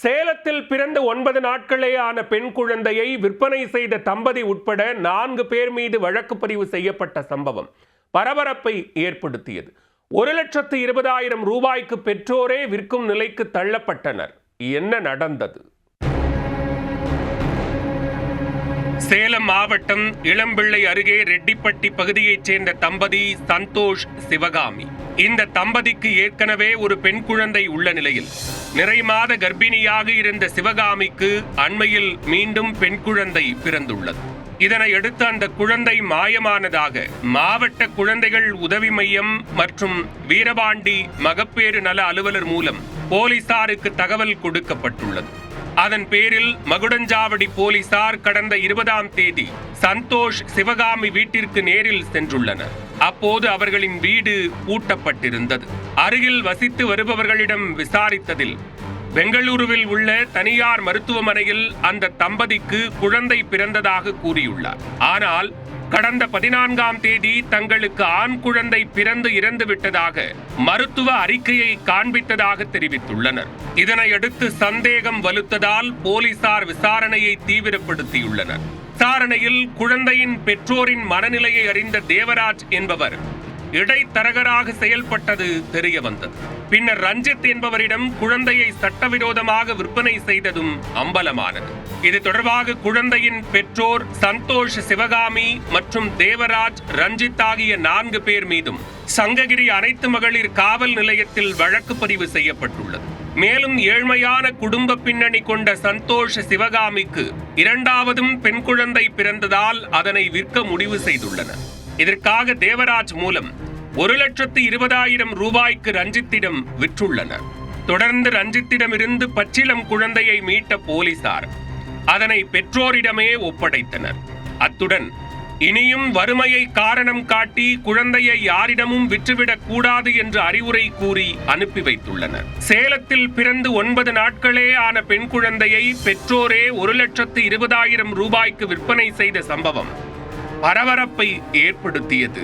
சேலத்தில் பிறந்து 9 நாட்களே ஆன பெண் குழந்தையை விற்பனை செய்த தம்பதி உட்பட 4 பேர் மீது வழக்கு பதிவு செய்யப்பட்ட சம்பவம் பரபரப்பை ஏற்படுத்தியது. 1,20,000 ரூபாய்க்கு பெற்றோரே விற்கும் நிலைக்கு தள்ளப்பட்டனர். என்ன நடந்தது? சேலம் மாவட்டம் இளம்பிள்ளை அருகே ரெட்டிப்பட்டி பகுதியைச் சேர்ந்த தம்பதி சந்தோஷ், சிவகாமி. இந்த தம்பதிக்கு ஏற்கனவே ஒரு பெண் குழந்தை உள்ள நிலையில் நிறை மாத கர்ப்பிணியாக இருந்த சிவகாமிக்கு அண்மையில் மீண்டும் பெண் குழந்தை பிறந்துள்ளது. இதனையடுத்து அந்த குழந்தை மாயமானதாக மாவட்ட குழந்தைகள் உதவி மையம் மற்றும் வீரபாண்டி மகப்பேறு நல அலுவலர் மூலம் போலீசாருக்கு தகவல் கொடுக்கப்பட்டுள்ளது. அதன் பேரில் மகுடஞ்சாவடி போலீசார் கடந்த 20ஆம் தேதி சந்தோஷ், சிவகாமி வீட்டிற்கு நேரில் சென்றுள்ளனர். அப்போது அவர்களின் வீடு பூட்டப்பட்டிருந்தது. அருகில் வசித்து வருபவர்களிடம் விசாரித்ததில் பெங்களூருவில் உள்ள தனியார் மருத்துவமனையில் அந்த தம்பதிக்கு குழந்தை பிறந்ததாக கூறியுள்ளார். ஆனால் கடந்த 14ஆம் தேதி தங்களுக்கு ஆண் குழந்தை பிறந்து இறந்து விட்டதாக மருத்துவ அறிக்கையை காண்பித்ததாக தெரிவித்துள்ளனர். இதனையடுத்து சந்தேகம் வலுத்ததால் போலீசார் விசாரணையை தீவிரப்படுத்தியுள்ளனர். விசாரணையில் குழந்தையின் பெற்றோரின் மனநிலையை அறிந்த தேவராஜ் என்பவர் இடைத்தரகராக செயல்பட்டது தெரிய வந்தது. பின்னர் ரஞ்சித் என்பவரிடம் குழந்தையை சட்டவிரோதமாக விற்பனை செய்ததும் அம்பலமானது. இது தொடர்பாக குழந்தையின் பெற்றோர் சந்தோஷ், சிவகாமி மற்றும் தேவராஜ், ரஞ்சித் ஆகிய 4 பேர் மீதும் சங்ககிரி அனைத்து மகளிர் காவல் நிலையத்தில் வழக்கு பதிவு செய்யப்பட்டுள்ளது. மேலும் ஏழ்மையான குடும்ப பின்னணி கொண்ட சந்தோஷ், சிவகாமிக்கு 2ஆவதும் பெண் குழந்தை பிறந்ததால் அதனை விற்க முடிவு செய்துள்ளனர். இதற்காக தேவராஜ் மூலம் 1,20,000 ரூபாய்க்கு ரஞ்சித்திடம் விற்றுள்ளனர். தொடர்ந்து ரஞ்சித்திடமிருந்து பச்சிளம் குழந்தையை மீட்ட போலீசார் அதனை பெற்றோரிடமே ஒப்படைத்தனர். அத்துடன் இனியும் வறுமையை காரணம் காட்டி குழந்தையை யாரிடமும் விற்றுவிடக் கூடாது என்று அறிவுரை கூறி அனுப்பி வைத்துள்ளனர். சேலத்தில் பிறந்து 9 நாட்களே ஆன பெண் குழந்தையை பெற்றோரே 1,20,000 ரூபாய்க்கு விற்பனை செய்த சம்பவம் பரபரப்பை ஏற்படுத்தியது.